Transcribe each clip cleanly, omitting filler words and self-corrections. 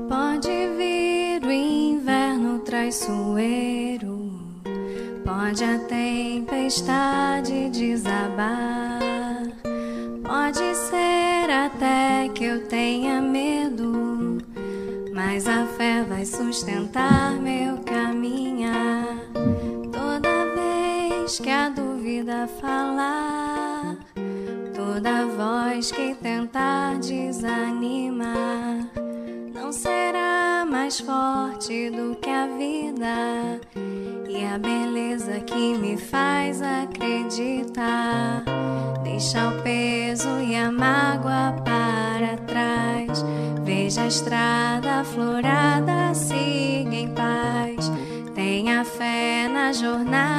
Pode vir o inverno traiçoeiro, pode a tempestade desabar, pode ser até que eu tenha medo, mas a fé vai sustentar meu caminhar. Toda vez que a dúvida falar, toda voz que tentar desanimar, não será mais forte do que a vida e a beleza que me faz acreditar. Deixa o peso e a mágoa para trás, veja a estrada aflorada, siga em paz, tenha fé na jornada.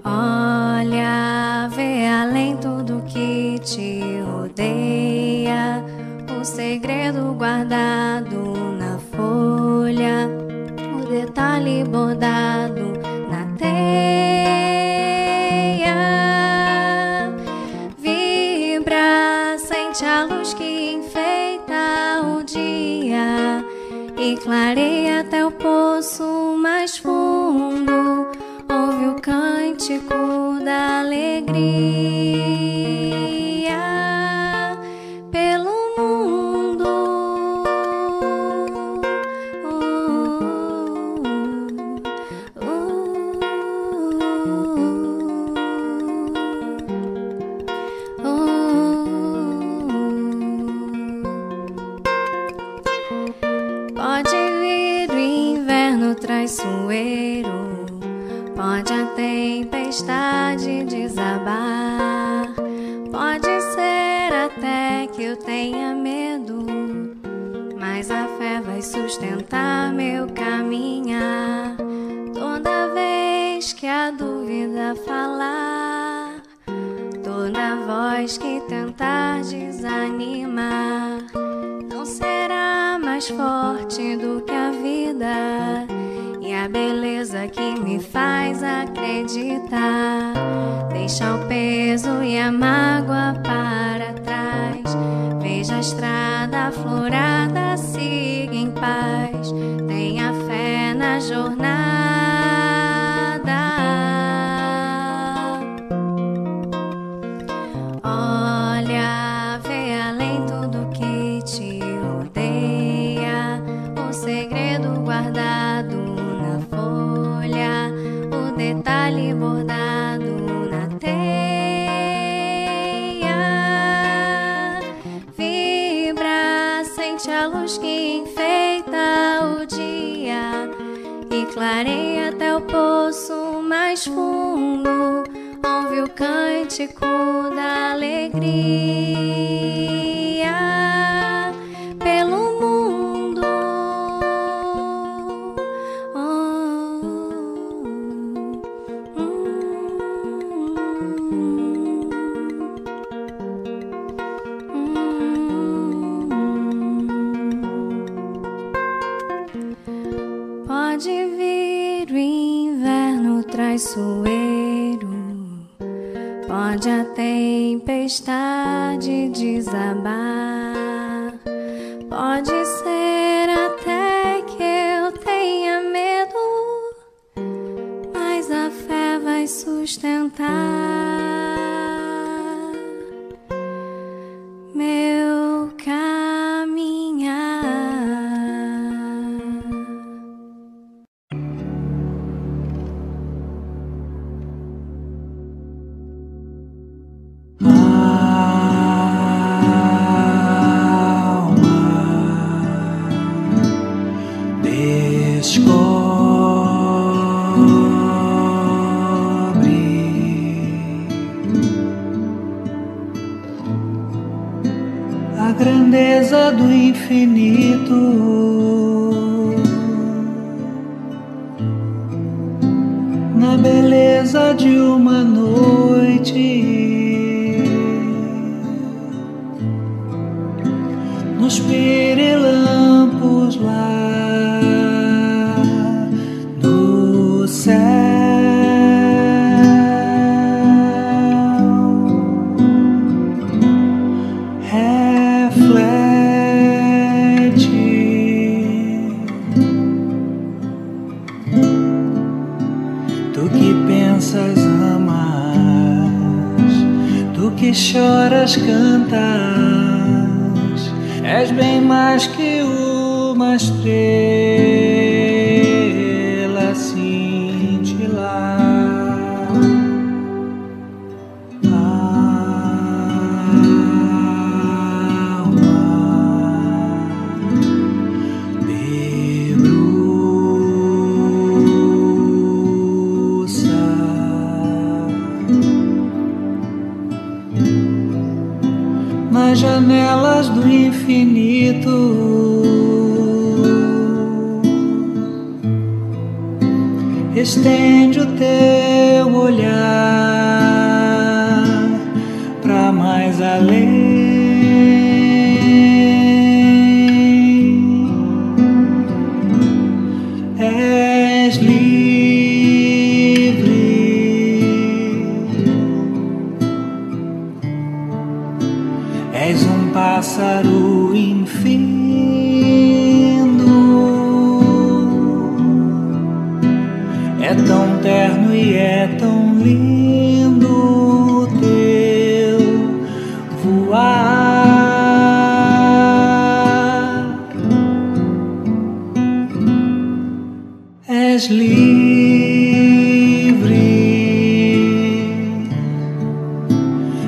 Olha, vê além tudo que te rodeia, o segredo guardado na folha, o detalhe bordado na teia. Vibra, sente a luz que enfeita o dia e clareia até o poço mais fundo. Ouve o cântico da alegria pelo mundo. Pode vir o inverno traiçoeiro, pode a tempestade desabar, pode ser até que eu tenha medo, mas a fé vai sustentar meu caminhar. Toda vez que a dúvida falar, toda voz que tentar desanimar, não será mais forte do que a vida e a beleza que me faz acreditar. Deixa o peso e a mágoa para trás, veja a estrada aflorada, siga em paz, tenha fé na jornada. Olha, vê além tudo que te rodeia, o segredo guardado na folha, o detalhe bordado na teia. Vibra, sente a luz que enfeita o dia e clareia até o poço mais fundo. Ouve o cântico da alegria pelo mundo. Pode vir o inverno traiçoeiro, pode a tempestade desabar, pode ser até que eu tenha medo, mas a fé vai sustentar meu caminhar. a grandeza do infinito, na beleza de uma noite, nos pirilampos lá no céu. Que choras, cantas, és bem mais que uma estrela cintilar. Nas janelas do infinito, estende o teu olhar para mais além. És livre, és um pássaro infindo, é tão terno e é tão lindo teu voar. És livre,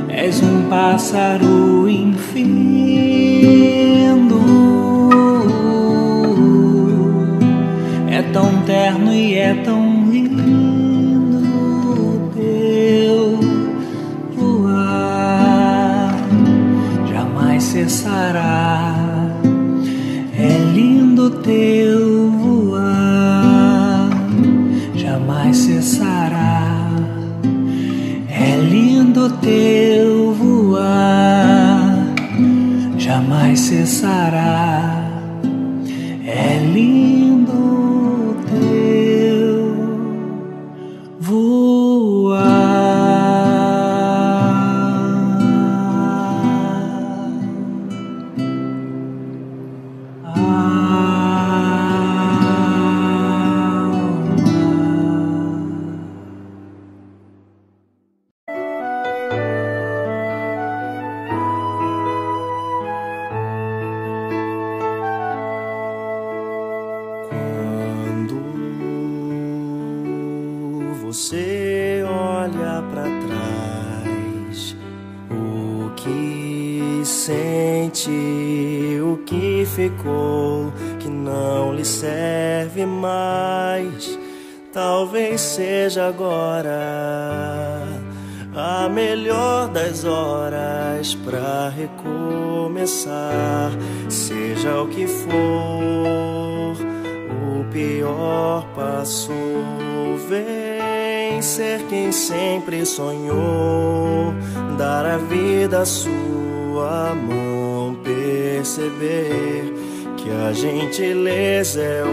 és um pássaro infindo, é tão terno e é tão lindo teu voar, jamais cessará. É lindo teu voar, jamais cessará. É lindo teu voar, jamais cessará. É lindo teu voar. Você olha pra trás, o que sente, o que ficou, que não lhe serve mais. Talvez seja agora a melhor das horas pra recomeçar. Seja o que for, o pior passou. Vem ser quem sempre sonhou, dar a vida à sua mão, perceber que a gentileza é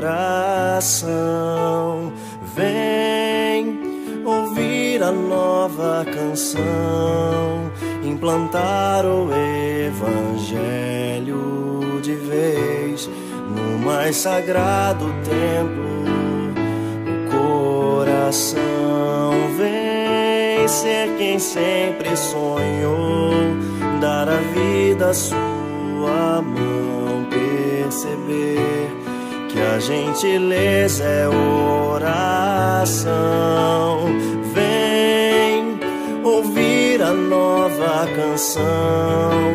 oração. Vem ouvir a nova canção, implantar o evangelho de vez no mais sagrado templo. Vem ser quem sempre sonhou, dar a vida à sua mão, perceber que a gentileza é oração. Vem ouvir a nova canção,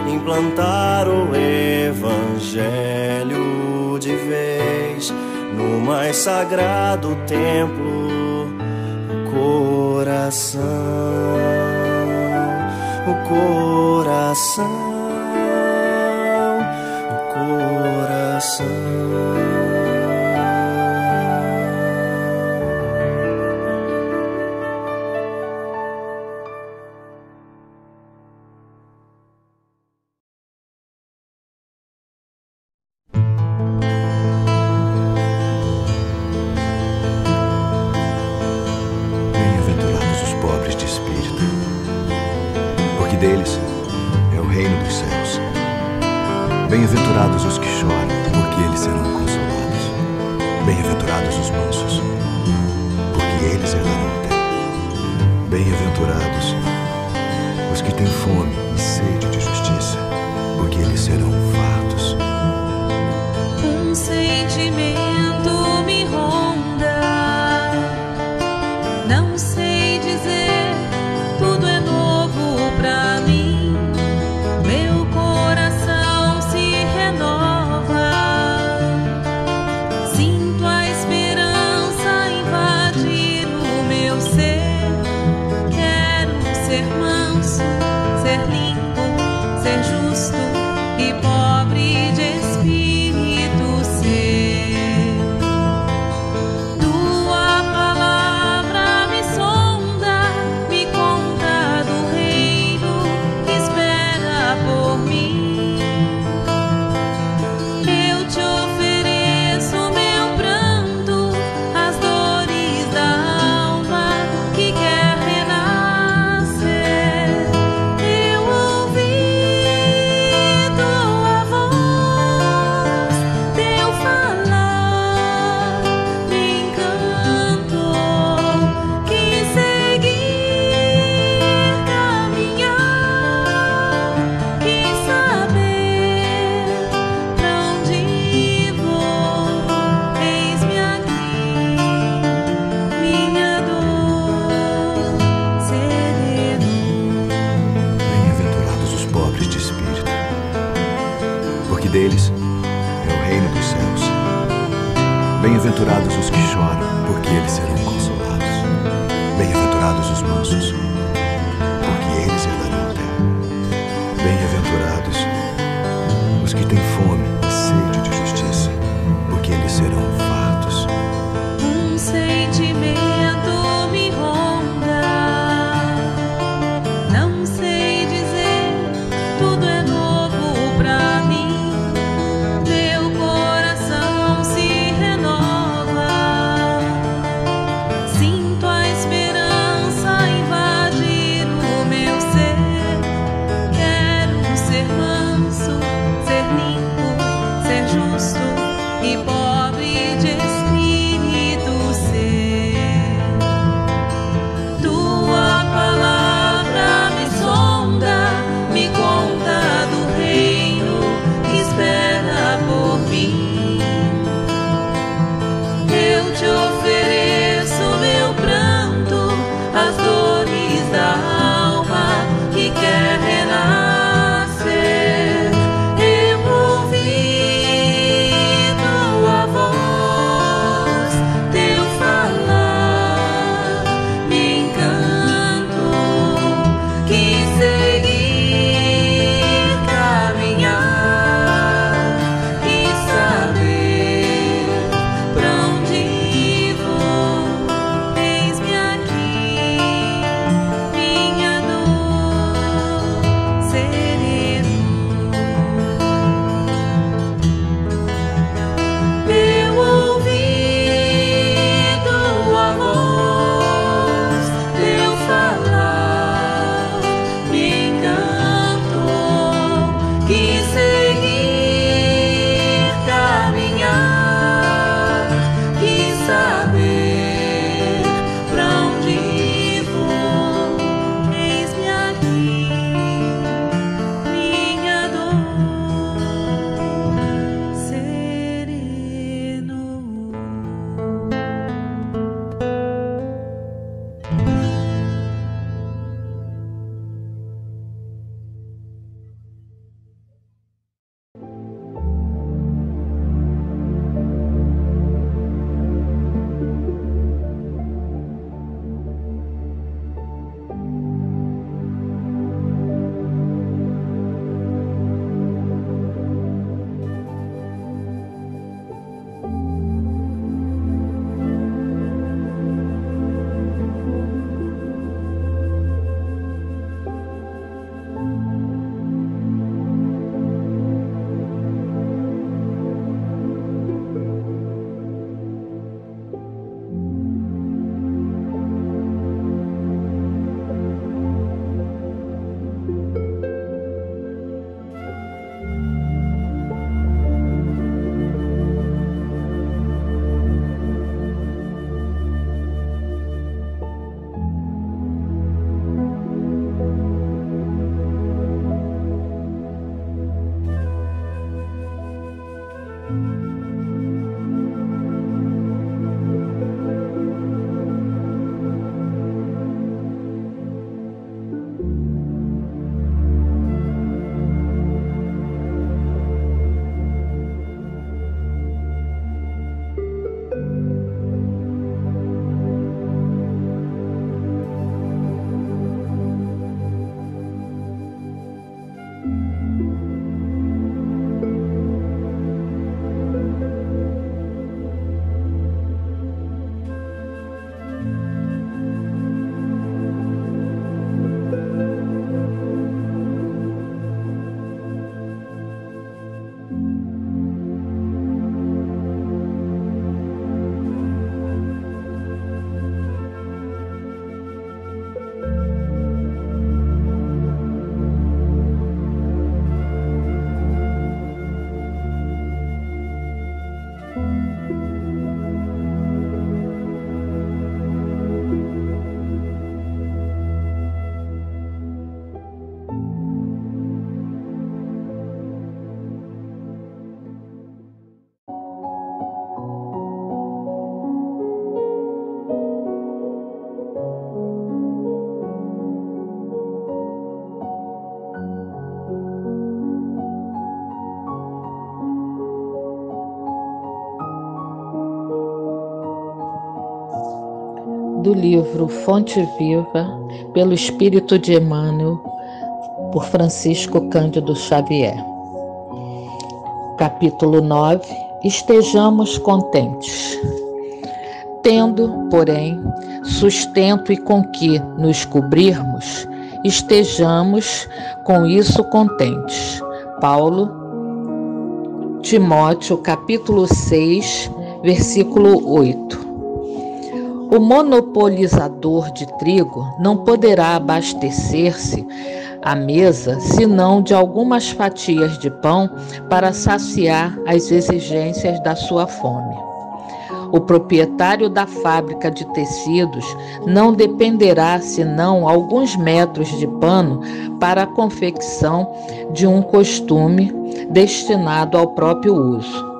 implantar o evangelho de vez no mais sagrado templo, o coração, o coração, o coração. Deles é o reino dos céus. Bem-aventurados os que choram, porque eles serão consolados. Bem-aventurados os mansos, porque eles herdarão a terra. Bem-aventurados os que têm fome e sede de justiça, porque eles serão fartos. Um sentimento me ronda, não sei dizer, tudo é novo pra mim. Meu coração se renova, sinto a esperança invadir o meu ser. Quero ser manso, ser limpo, ser justo e pobre de espírito ser. Tua palavra me sonda, me conta do reino que espera por mim. Eu te ofereço meu pranto, as dores da alma que quer renascer. Eu ouvi tua voz, teu falar me encantou. Quis seguir, caminhar, quis saber pra onde vou. Eis-me aqui, minha dor sereno. Bem-aventurados os pobres de espírito, porque deles é o reino dos céus. Bem-aventurados os que choram, porque eles serão consolados. Bem-aventurados os mansos, porque eles herdarão a terra. Bem-aventurados os que têm fome e sede de justiça, porque eles serão fartos. Um sentimento me ronda, não sei dizer, tudo é novo pra mim. Meu coração se renova, sinto a esperança invadir do livro Fonte Viva, pelo Espírito de Emmanuel, por Francisco Cândido Xavier. Capítulo 9. Estejamos contentes. Tendo, porém, sustento e com que nos cobrirmos, estejamos com isso contentes. Paulo, Timóteo, capítulo 6, versículo 8. O monopolizador de trigo não poderá abastecer-se à mesa senão de algumas fatias de pão para saciar as exigências da sua fome. O proprietário da fábrica de tecidos não dependerá senão alguns metros de pano para a confecção de um costume destinado ao próprio uso.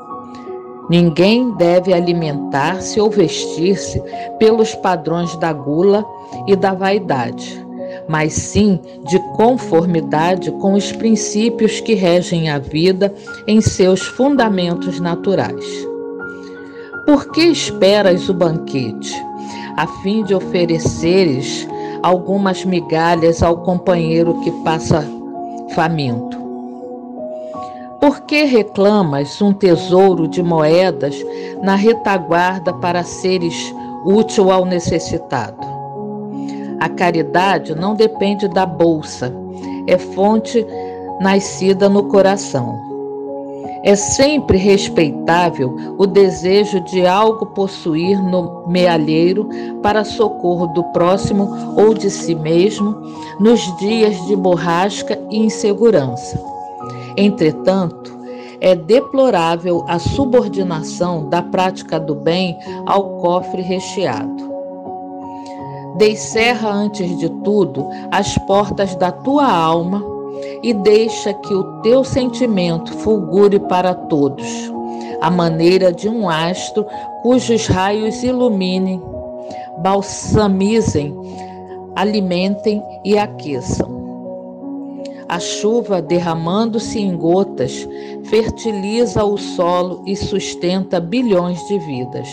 Ninguém deve alimentar-se ou vestir-se pelos padrões da gula e da vaidade, mas sim de conformidade com os princípios que regem a vida em seus fundamentos naturais. Por que esperas o banquete, a fim de ofereceres algumas migalhas ao companheiro que passa faminto? Por que reclamas um tesouro de moedas na retaguarda para seres útil ao necessitado? A caridade não depende da bolsa, é fonte nascida no coração. É sempre respeitável o desejo de algo possuir no mealheiro para socorro do próximo ou de si mesmo nos dias de borrasca e insegurança. Entretanto, é deplorável a subordinação da prática do bem ao cofre recheado. Descerra antes de tudo as portas da tua alma e deixa que o teu sentimento fulgure para todos, à maneira de um astro cujos raios iluminem, balsamizem, alimentem e aqueçam. A chuva, derramando-se em gotas, fertiliza o solo e sustenta bilhões de vidas.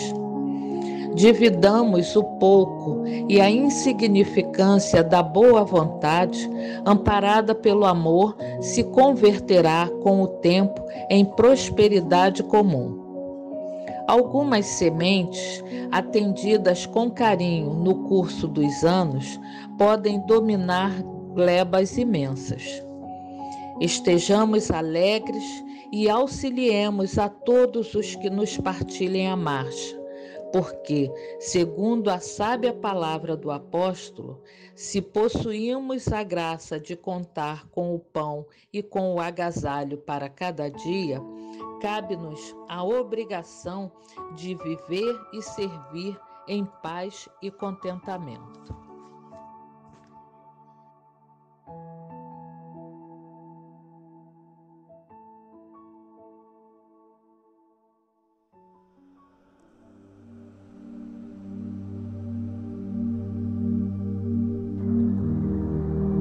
Dividamos o pouco e a insignificância da boa vontade, amparada pelo amor, se converterá com o tempo em prosperidade comum. Algumas sementes, atendidas com carinho no curso dos anos, podem dominar glebas imensas. Estejamos alegres e auxiliemos a todos os que nos partilhem a marcha, porque, segundo a sábia palavra do apóstolo, se possuímos a graça de contar com o pão e com o agasalho para cada dia, cabe-nos a obrigação de viver e servir em paz e contentamento.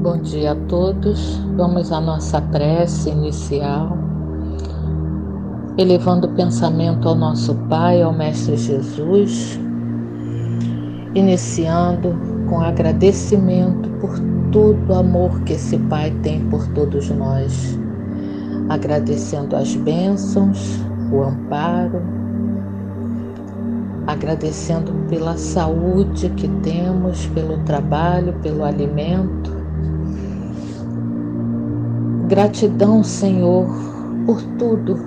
Bom dia a todos. Vamos à nossa prece inicial, elevando o pensamento ao nosso Pai, ao Mestre Jesus, iniciando com agradecimento por todo o amor que esse Pai tem por todos nós, agradecendo as bênçãos, o amparo, agradecendo pela saúde que temos, pelo trabalho, pelo alimento. Gratidão, Senhor, por tudo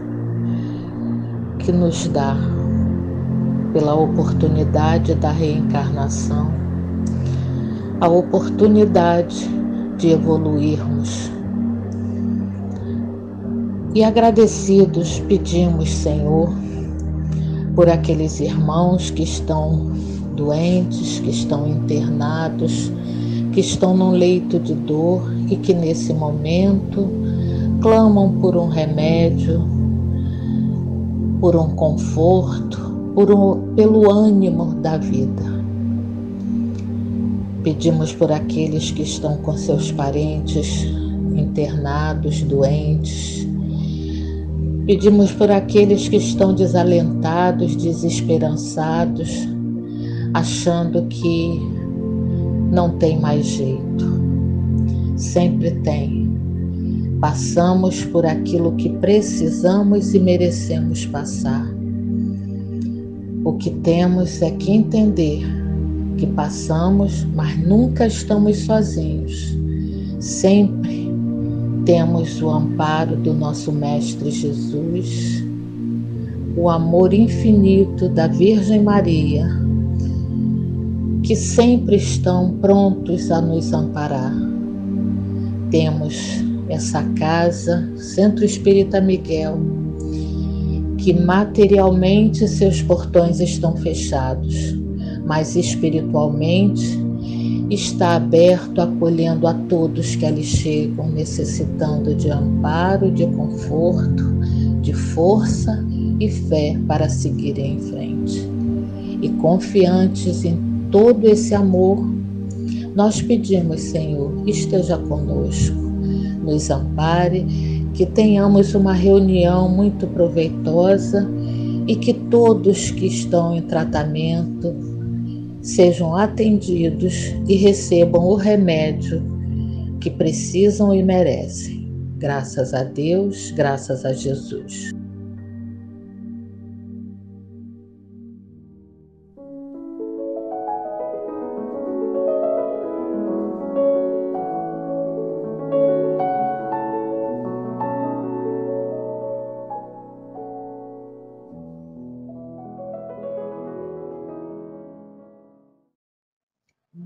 que nos dá, pela oportunidade da reencarnação, a oportunidade de evoluirmos. E agradecidos pedimos, Senhor, por aqueles irmãos que estão doentes, que estão internados, que estão num leito de dor e que nesse momento clamam por um remédio, por um conforto, pelo ânimo da vida. Pedimos por aqueles que estão com seus parentes internados, doentes. Pedimos por aqueles que estão desalentados, desesperançados, achando que não tem mais jeito. Sempre tem. Passamos por aquilo que precisamos e merecemos passar. O que temos é que entender que passamos, mas nunca estamos sozinhos. Sempre temos o amparo do nosso Mestre Jesus, o amor infinito da Virgem Maria, que sempre estão prontos a nos amparar. Temos essa casa, Centro Espírita Miguel, que materialmente seus portões estão fechados, mas espiritualmente está aberto, acolhendo a todos que ali chegam, necessitando de amparo, de conforto, de força e fé para seguir em frente. E confiantes em todo esse amor, nós pedimos, Senhor, esteja conosco, nos ampare, que tenhamos uma reunião muito proveitosa e que todos que estão em tratamento sejam atendidos e recebam o remédio que precisam e merecem. Graças a Deus, graças a Jesus.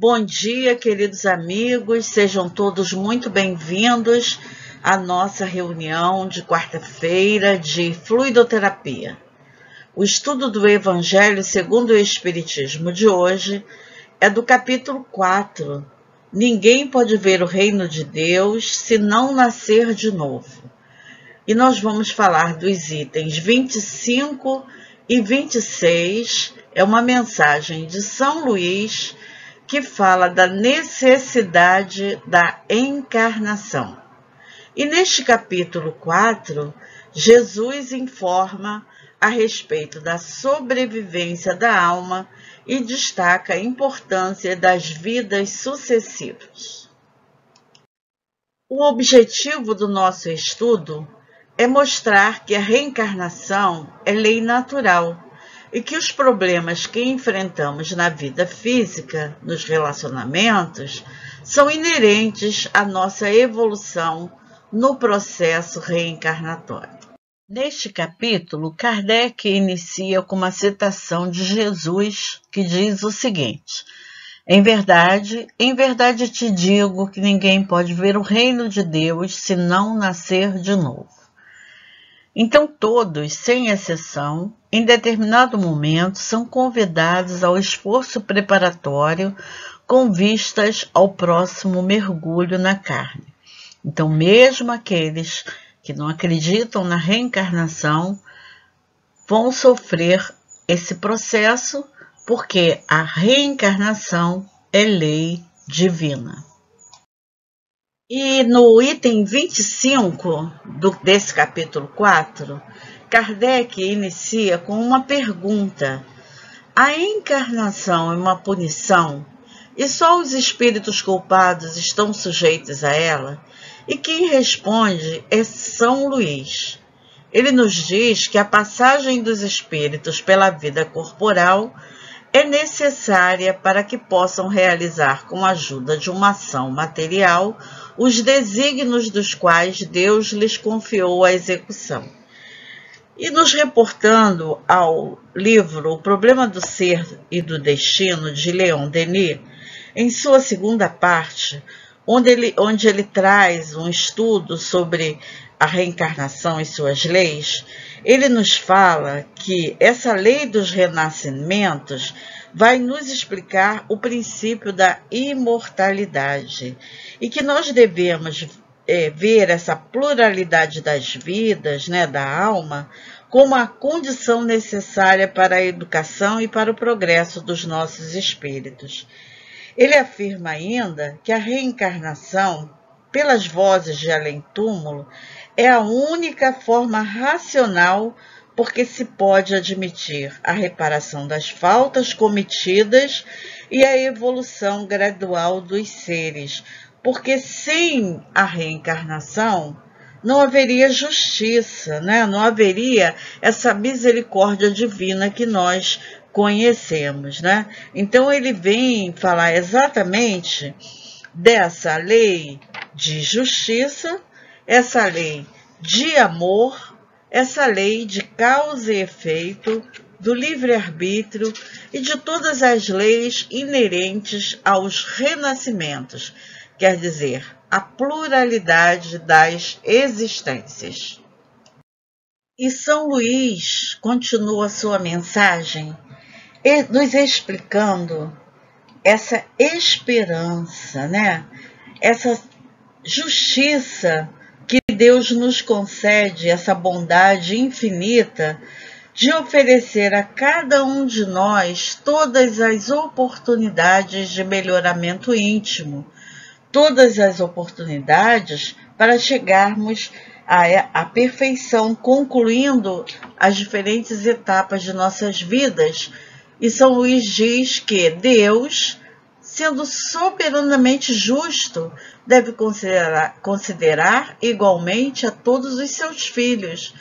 Bom dia, queridos amigos, sejam todos muito bem-vindos à nossa reunião de quarta-feira de fluidoterapia. O estudo do Evangelho segundo o Espiritismo de hoje é do capítulo 4. Ninguém pode ver o reino de Deus se não nascer de novo. E nós vamos falar dos itens 25 e 26, é uma mensagem de São Luís, que fala da necessidade da encarnação. E neste capítulo 4, Jesus informa a respeito da sobrevivência da alma e destaca a importância das vidas sucessivas. O objetivo do nosso estudo é mostrar que a reencarnação é lei natural, e que os problemas que enfrentamos na vida física, nos relacionamentos, são inerentes à nossa evolução no processo reencarnatório. Neste capítulo, Kardec inicia com uma citação de Jesus, que diz o seguinte: em verdade te digo que ninguém pode ver o reino de Deus se não nascer de novo. Então todos, sem exceção, em determinado momento, são convidados ao esforço preparatório com vistas ao próximo mergulho na carne. Então, mesmo aqueles que não acreditam na reencarnação vão sofrer esse processo, porque a reencarnação é lei divina. E no item 25 desse capítulo 4, Kardec inicia com uma pergunta: a encarnação é uma punição e só os espíritos culpados estão sujeitos a ela? E quem responde é São Luís. Ele nos diz que a passagem dos espíritos pela vida corporal é necessária para que possam realizar, com a ajuda de uma ação material, os desígnios dos quais Deus lhes confiou a execução. E nos reportando ao livro O Problema do Ser e do Destino, de Leon Denis, em sua segunda parte, onde ele traz um estudo sobre a reencarnação e suas leis, ele nos fala que essa lei dos renascimentos vai nos explicar o princípio da imortalidade e que nós devemos ver essa pluralidade das vidas, da alma, como a condição necessária para a educação e para o progresso dos nossos espíritos. Ele afirma ainda que a reencarnação, pelas vozes de além-túmulo, é a única forma racional porque se pode admitir a reparação das faltas cometidas e a evolução gradual dos seres, porque sem a reencarnação não haveria justiça, né? Não haveria essa misericórdia divina que nós conhecemos, né? Então ele vem falar exatamente dessa lei de justiça, essa lei de amor, essa lei de causa e efeito, do livre-arbítrio e de todas as leis inerentes aos renascimentos, quer dizer, a pluralidade das existências. E São Luís continua sua mensagem nos explicando essa esperança, né? Essa justiça que Deus nos concede, essa bondade infinita de oferecer a cada um de nós todas as oportunidades de melhoramento íntimo, todas as oportunidades para chegarmos à perfeição, concluindo as diferentes etapas de nossas vidas. E São Luís diz que Deus, sendo soberanamente justo, deve considerar igualmente a todos os seus filhos.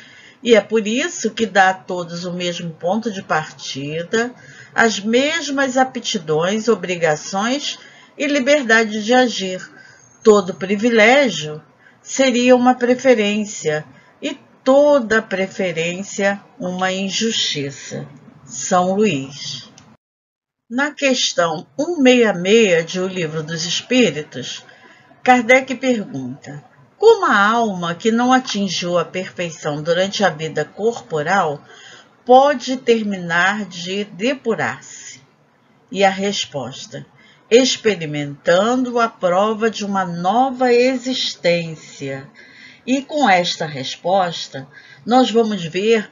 E é por isso que dá a todos o mesmo ponto de partida, as mesmas aptidões, obrigações e liberdade de agir. Todo privilégio seria uma preferência e toda preferência uma injustiça. São Luís. Na questão 166 de O Livro dos Espíritos, Kardec pergunta: como a alma que não atingiu a perfeição durante a vida corporal pode terminar de depurar-se? E a resposta: experimentando a prova de uma nova existência. E com esta resposta, nós vamos ver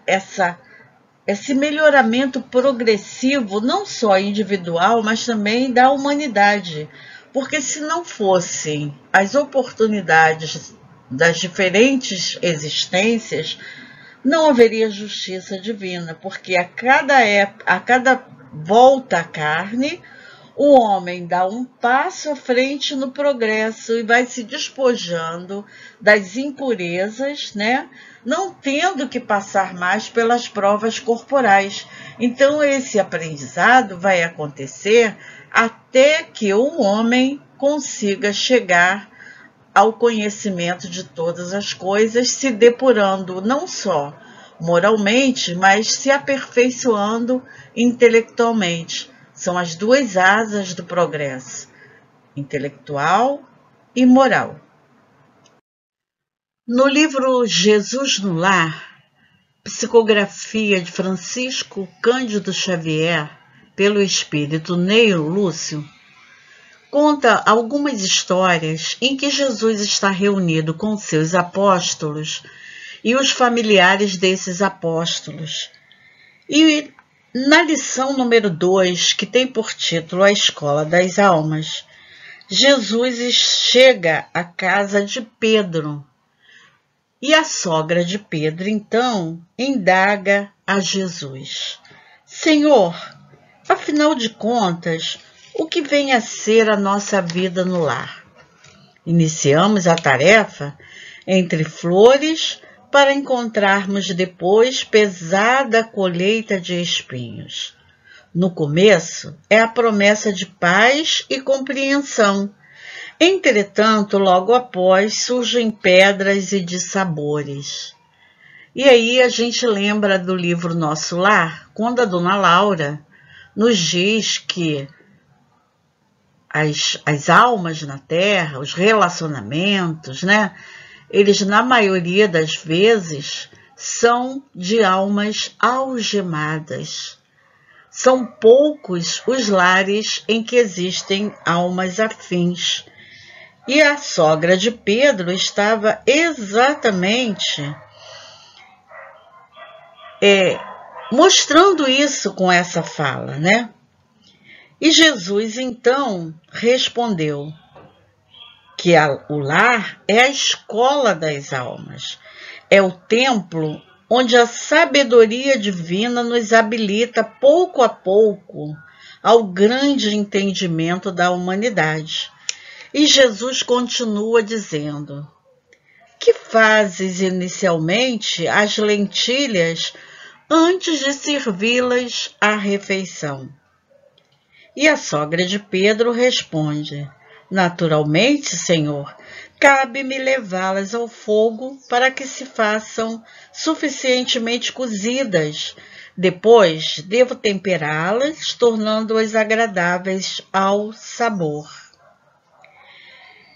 esse melhoramento progressivo, não só individual, mas também da humanidade. Porque se não fossem as oportunidades das diferentes existências, não haveria justiça divina, porque a cada volta à carne, o homem dá um passo à frente no progresso e vai se despojando das impurezas, né? Não tendo que passar mais pelas provas corporais. Então, esse aprendizado vai acontecer até que o homem consiga chegar ao conhecimento de todas as coisas, se depurando não só moralmente, mas se aperfeiçoando intelectualmente. São as duas asas do progresso, intelectual e moral. No livro Jesus no Lar, psicografia de Francisco Cândido Xavier, pelo espírito Neio Lúcio, conta algumas histórias em que Jesus está reunido com seus apóstolos e os familiares desses apóstolos. E na lição número 2, que tem por título A Escola das Almas, Jesus chega à casa de Pedro. E a sogra de Pedro, então, indaga a Jesus: Senhor, afinal de contas, o que vem a ser a nossa vida no lar? Iniciamos a tarefa entre flores para encontrarmos depois pesada colheita de espinhos. No começo é a promessa de paz e compreensão. Entretanto, logo após surgem pedras e dissabores. E aí a gente lembra do livro Nosso Lar, quando a dona Laura nos diz que as almas na Terra, os relacionamentos, né? Eles, na maioria das vezes, são de almas algemadas. São poucos os lares em que existem almas afins. E a sogra de Pedro estava exatamente mostrando isso com essa fala, né? E Jesus, então, respondeu que o lar é a escola das almas, é o templo onde a sabedoria divina nos habilita pouco a pouco ao grande entendimento da humanidade. E Jesus continua dizendo: que fazes inicialmente as lentilhas antes de servi-las à refeição? E a sogra de Pedro responde: naturalmente, Senhor, cabe-me levá-las ao fogo para que se façam suficientemente cozidas. Depois, devo temperá-las, tornando-as agradáveis ao sabor.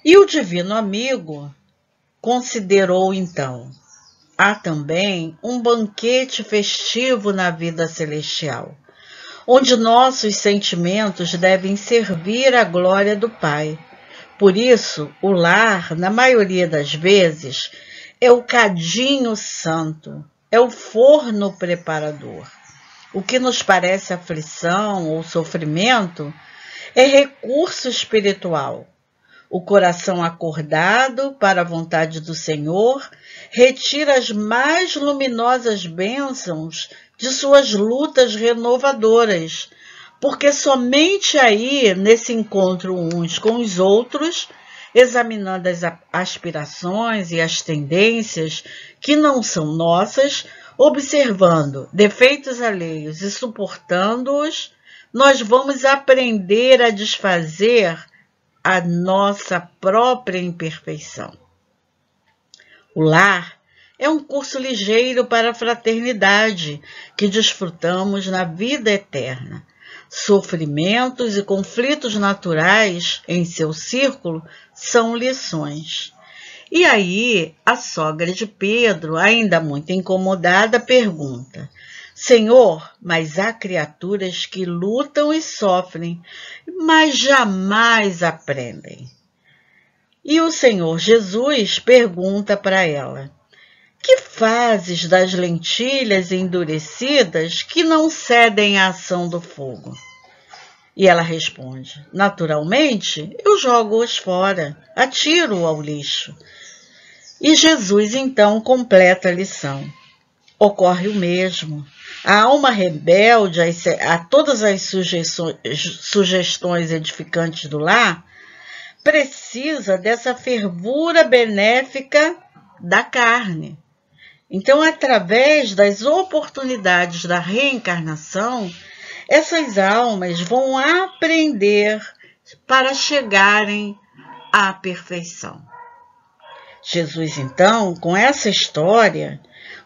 E o divino amigo considerou então: há também um banquete festivo na vida celestial, onde nossos sentimentos devem servir à glória do Pai. Por isso, o lar, na maioria das vezes, é o cadinho santo, é o forno preparador. O que nos parece aflição ou sofrimento é recurso espiritual. O coração acordado para a vontade do Senhor retira as mais luminosas bênçãos de suas lutas renovadoras, porque somente aí, nesse encontro uns com os outros, examinando as aspirações e as tendências que não são nossas, observando defeitos alheios e suportando-os, nós vamos aprender a desfazer a nossa própria imperfeição. O lar é um curso ligeiro para a fraternidade que desfrutamos na vida eterna. Sofrimentos e conflitos naturais em seu círculo são lições. E aí, a sogra de Pedro, ainda muito incomodada, pergunta: Senhor, mas há criaturas que lutam e sofrem, mas jamais aprendem. E o Senhor Jesus pergunta para ela: que fazes das lentilhas endurecidas que não cedem à ação do fogo? E ela responde: naturalmente, eu jogo-os fora, atiro ao lixo. E Jesus então completa a lição. Ocorre o mesmo. A alma rebelde a todas as sugestões edificantes do lar precisa dessa fervura benéfica da carne. Então, através das oportunidades da reencarnação, essas almas vão aprender para chegarem à perfeição. Jesus, então, com essa história,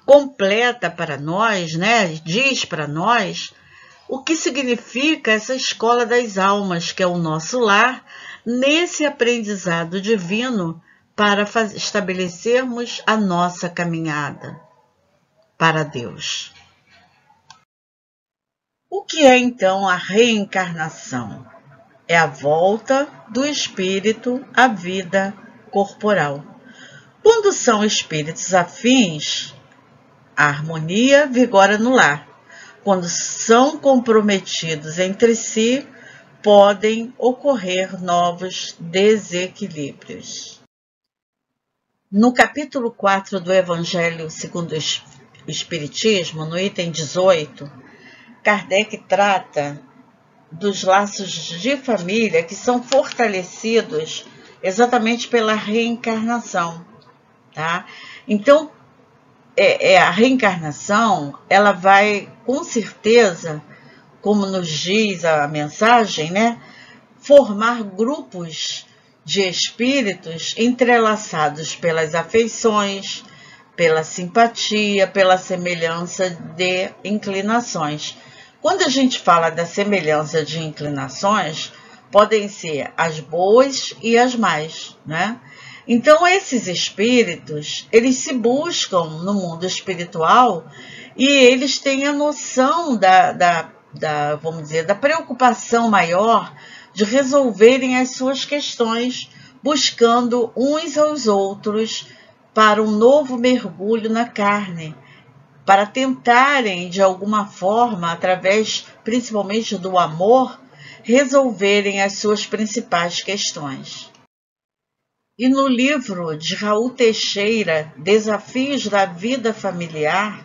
completa para nós, diz para nós o que significa essa escola das almas, que é o nosso lar, nesse aprendizado divino para estabelecermos a nossa caminhada para Deus. O que é, então, a reencarnação? É a volta do espírito à vida corporal. Quando são espíritos afins, a harmonia vigora no lar. Quando são comprometidos entre si, podem ocorrer novos desequilíbrios. No capítulo 4 do Evangelho segundo o Espiritismo, no item 18, Kardec trata dos laços de família que são fortalecidos exatamente pela reencarnação. Tá? Então, a reencarnação, ela vai, com certeza, como nos diz a mensagem, formar grupos de espíritos entrelaçados pelas afeições, pela simpatia, pela semelhança de inclinações. Quando a gente fala da semelhança de inclinações, podem ser as boas e as más, Então, esses espíritos, eles se buscam no mundo espiritual e eles têm a noção vamos dizer, da preocupação maior de resolverem as suas questões, buscando uns aos outros para um novo mergulho na carne, para tentarem, de alguma forma, através principalmente do amor, resolverem as suas principais questões. E no livro de Raul Teixeira, Desafios da Vida Familiar,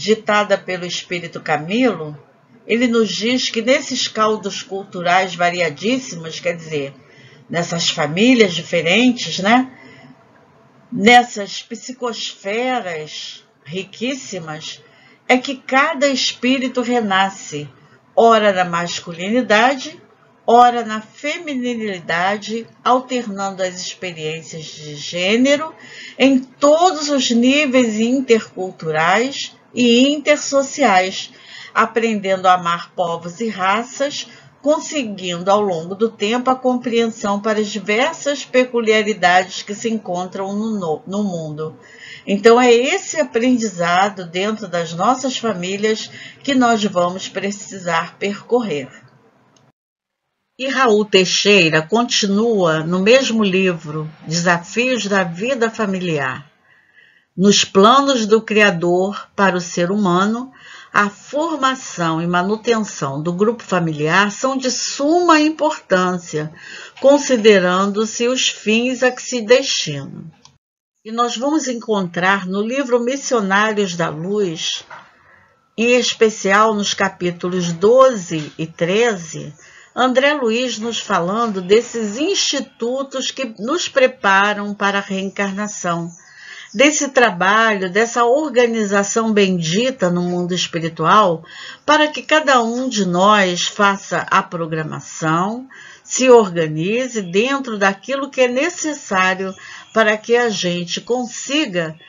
ditada pelo espírito Camilo, ele nos diz que nesses caldos culturais variadíssimos, quer dizer, nessas famílias diferentes, né? Nessas psicosferas riquíssimas, é que cada espírito renasce, ora na masculinidade, ora na feminilidade, alternando as experiências de gênero em todos os níveis interculturais e intersociais, aprendendo a amar povos e raças, conseguindo ao longo do tempo a compreensão para as diversas peculiaridades que se encontram no mundo. Então é esse aprendizado dentro das nossas famílias que nós vamos precisar percorrer. E Raul Teixeira continua no mesmo livro, Desafios da Vida Familiar. Nos planos do Criador para o ser humano, a formação e manutenção do grupo familiar são de suma importância, considerando-se os fins a que se destinam. E nós vamos encontrar no livro Missionários da Luz, em especial nos capítulos 12 e 13, André Luiz nos falando desses institutos que nos preparam para a reencarnação, desse trabalho, dessa organização bendita no mundo espiritual, para que cada um de nós faça a programação, se organize dentro daquilo que é necessário para que a gente consiga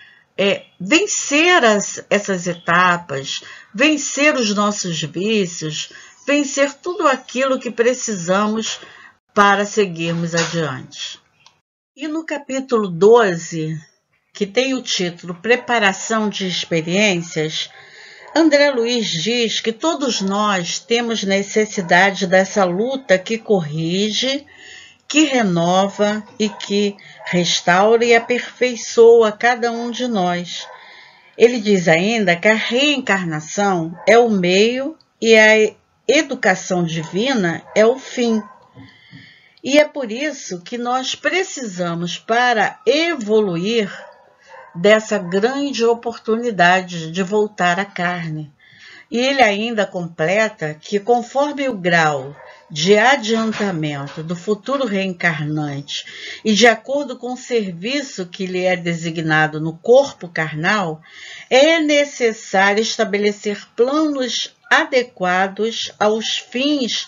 vencer essas etapas, vencer os nossos vícios, vencer tudo aquilo que precisamos para seguirmos adiante. E no capítulo 12, que tem o título Preparação de Experiências, André Luiz diz que todos nós temos necessidade dessa luta que corrige, que renova e que restaura e aperfeiçoa cada um de nós. Ele diz ainda que a reencarnação é o meio e a educação divina é o fim. E é por isso que nós precisamos, para evoluir, dessa grande oportunidade de voltar à carne. E ele ainda completa que, conforme o grau de adiantamento do futuro reencarnante e de acordo com o serviço que lhe é designado no corpo carnal, é necessário estabelecer planos adequados aos fins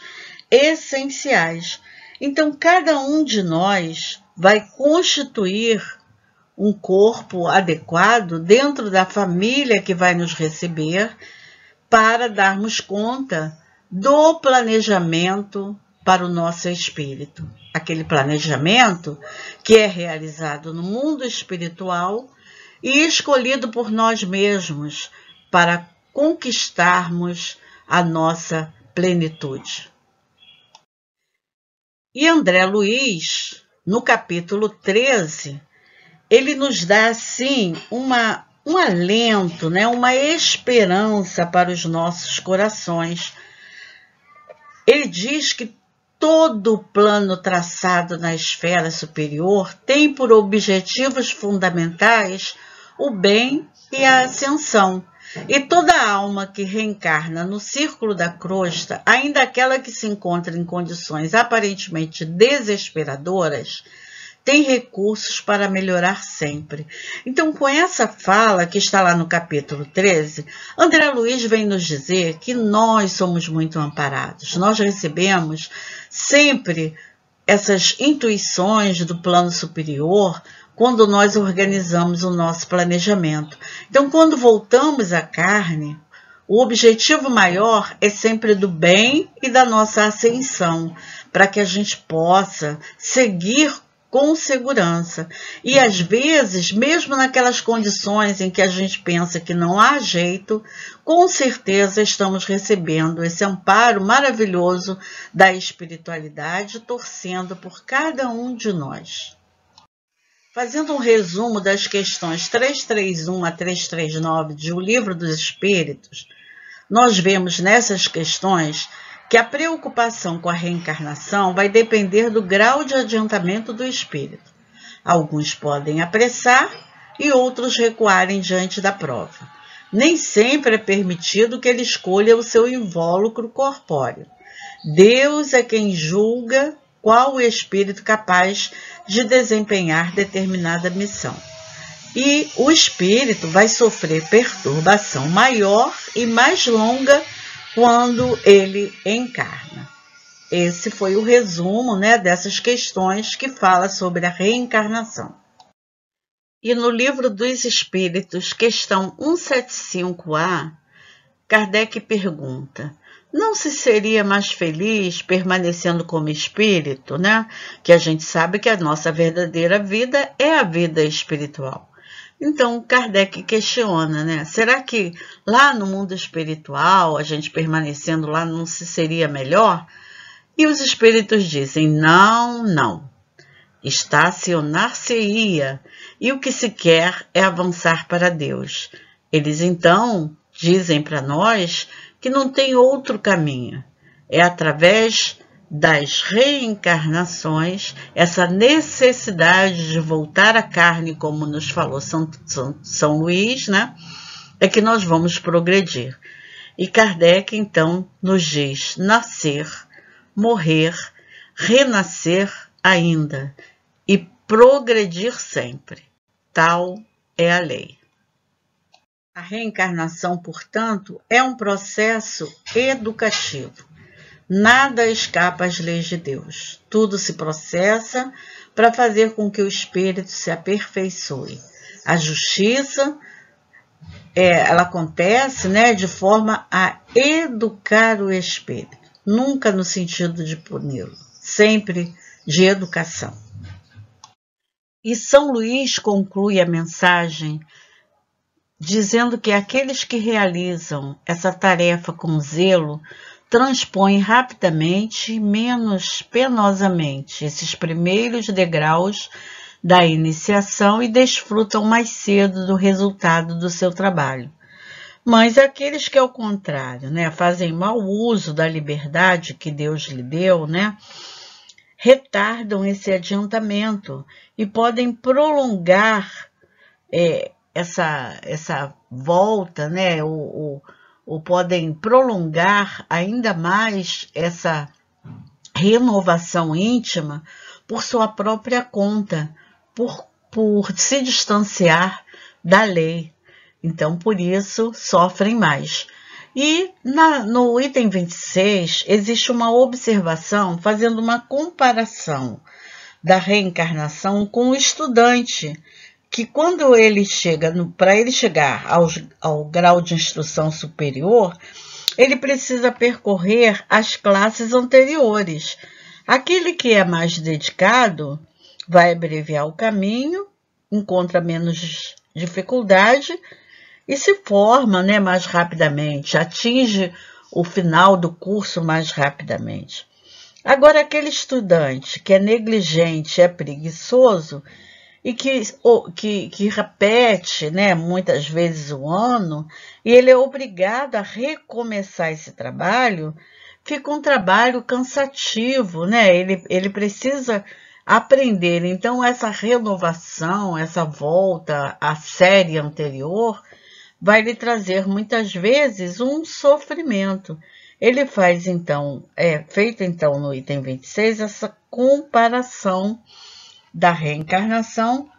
essenciais. Então, cada um de nós vai constituir um corpo adequado dentro da família que vai nos receber para darmos conta do planejamento para o nosso espírito. Aquele planejamento que é realizado no mundo espiritual e escolhido por nós mesmos para conquistarmos a nossa plenitude. E André Luiz, no capítulo 13, ele nos dá, assim, um alento, né? Uma esperança para os nossos corações. Ele diz que todo o plano traçado na esfera superior tem por objetivos fundamentais o bem e a ascensão. E toda alma que reencarna no círculo da crosta, ainda aquela que se encontra em condições aparentemente desesperadoras, tem recursos para melhorar sempre. Então, com essa fala que está lá no capítulo 13, André Luiz vem nos dizer que nós somos muito amparados. Nós recebemos sempre essas intuições do plano superior quando nós organizamos o nosso planejamento. Então, quando voltamos à carne, o objetivo maior é sempre do bem e da nossa ascensão, para que a gente possa seguir com segurança. E às vezes, mesmo naquelas condições em que a gente pensa que não há jeito, com certeza estamos recebendo esse amparo maravilhoso da espiritualidade, torcendo por cada um de nós. Fazendo um resumo das questões 331 a 339 de O Livro dos Espíritos, nós vemos nessas questões que a preocupação com a reencarnação vai depender do grau de adiantamento do espírito. Alguns podem apressar e outros recuarem diante da prova. nem sempre é permitido que ele escolha o seu invólucro corpóreo. Deus é quem julga qual o espírito capaz de desempenhar determinada missão. E o espírito vai sofrer perturbação maior e mais longa quando ele encarna. Esse foi o resumo, dessas questões que fala sobre a reencarnação. E no Livro dos Espíritos, questão 175A, Kardec pergunta: não se seria mais feliz permanecendo como espírito, Que a gente sabe que a nossa verdadeira vida é a vida espiritual. Então, Kardec questiona, será que lá no mundo espiritual, a gente permanecendo lá, não se seria melhor? E os espíritos dizem: não. Estacionar-se-ia, e o que se quer é avançar para Deus. Eles então dizem para nós que não tem outro caminho. É através das reencarnações, essa necessidade de voltar à carne, como nos falou São Luís, é que nós vamos progredir. E Kardec, então, nos diz: nascer, morrer, renascer ainda e progredir sempre. Tal é a lei. A reencarnação, portanto, é um processo educativo. Nada escapa às leis de Deus. Tudo se processa para fazer com que o espírito se aperfeiçoe. A justiça, ela acontece, de forma a educar o espírito. Nunca no sentido de puni-lo, sempre de educação. E São Luís conclui a mensagem dizendo que aqueles que realizam essa tarefa com zelo transpõem rapidamente e menos penosamente esses primeiros degraus da iniciação e desfrutam mais cedo do resultado do seu trabalho. Mas aqueles que, ao contrário, fazem mau uso da liberdade que Deus lhe deu, retardam esse adiantamento e podem prolongar essa volta, ou podem prolongar ainda mais essa renovação íntima por sua própria conta, por se distanciar da lei. Então, por isso, sofrem mais. E no item 26, existe uma observação fazendo uma comparação da reencarnação com o estudante, que quando ele chega, para ele chegar ao grau de instrução superior, ele precisa percorrer as classes anteriores. Aquele que é mais dedicado vai abreviar o caminho, encontra menos dificuldade e se forma mais rapidamente, atinge o final do curso mais rapidamente. Agora, aquele estudante que é negligente, é preguiçoso e que repete muitas vezes o ano, e ele é obrigado a recomeçar esse trabalho, fica um trabalho cansativo, ele precisa aprender. Então, essa renovação, essa volta à série anterior, vai lhe trazer muitas vezes um sofrimento. Ele faz então, feito então no item 26, essa comparação da reencarnação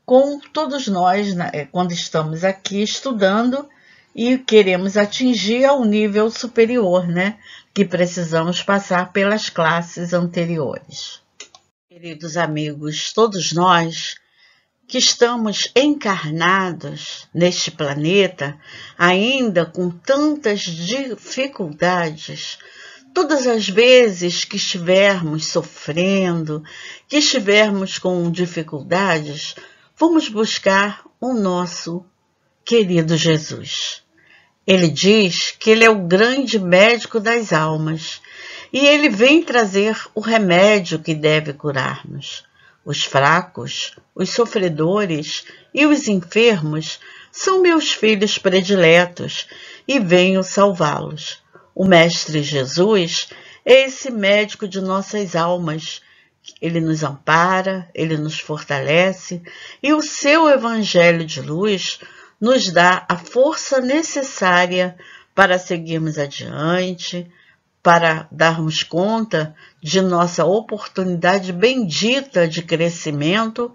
com todos nós, quando estamos aqui estudando e queremos atingir ao nível superior, que precisamos passar pelas classes anteriores. Queridos amigos, todos nós que estamos encarnados neste planeta, ainda com tantas dificuldades, todas as vezes que estivermos sofrendo, que estivermos com dificuldades, vamos buscar o nosso querido Jesus. Ele diz que ele é o grande médico das almas e ele vem trazer o remédio que deve curar-nos. Os fracos, os sofredores e os enfermos são meus filhos prediletos e venho salvá-los. O Mestre Jesus é esse médico de nossas almas. Ele nos ampara, ele nos fortalece e o seu Evangelho de luz nos dá a força necessária para seguirmos adiante, para darmos conta de nossa oportunidade bendita de crescimento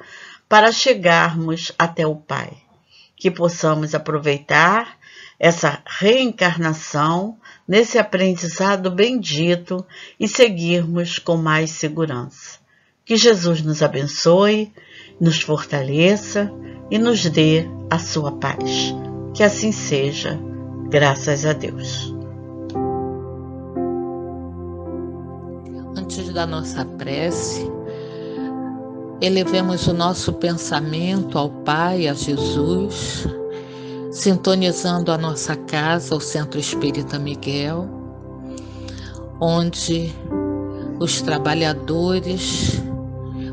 para chegarmos até o Pai. Que possamos aproveitar essa reencarnação nesse aprendizado bendito e seguirmos com mais segurança. Que Jesus nos abençoe, nos fortaleça e nos dê a sua paz. Que assim seja, graças a Deus. Antes da nossa prece, elevemos o nosso pensamento ao Pai, a Jesus, sintonizando a nossa casa, o Centro Espírita Miguel, onde os trabalhadores,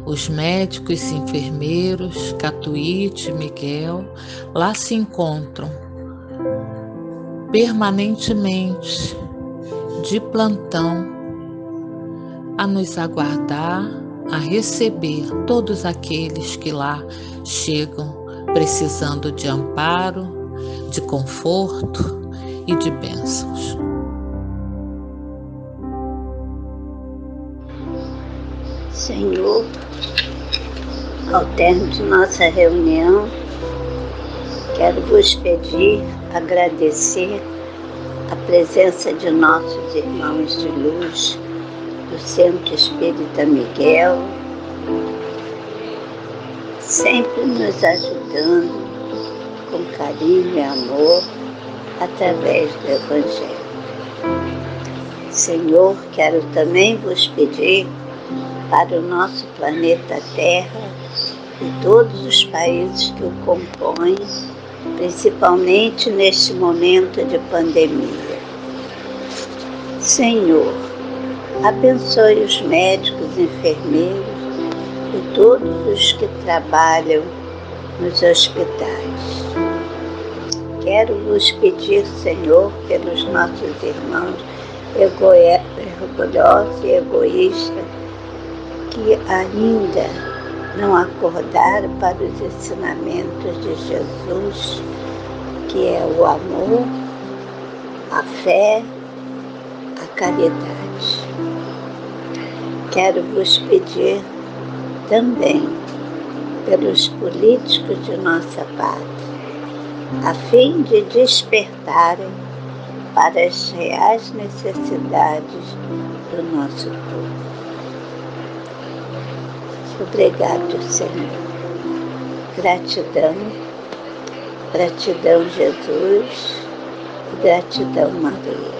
os médicos e enfermeiros, Catuíte, Miguel, lá se encontram permanentemente, de plantão, a nos aguardar, a receber todos aqueles que lá chegam precisando de amparo, de conforto e de bênçãos. Senhor, ao término de nossa reunião, quero vos pedir, agradecer a presença de nossos irmãos de luz do Centro Espírita Miguel, sempre nos ajudando com carinho e amor através do Evangelho. Senhor, quero também vos pedir para o nosso planeta Terra e todos os países que o compõem, principalmente neste momento de pandemia. Senhor, abençoe os médicos, enfermeiros e todos os que trabalham nos hospitais. Quero vos pedir, Senhor, pelos nossos irmãos orgulhosos e egoístas que ainda não acordaram para os ensinamentos de Jesus, que é o amor, a fé, a caridade. Quero vos pedir também pelos políticos de nossa pátria, a fim de despertarem para as reais necessidades do nosso povo. Obrigado, Senhor. Gratidão, gratidão, Jesus, e gratidão, Maria.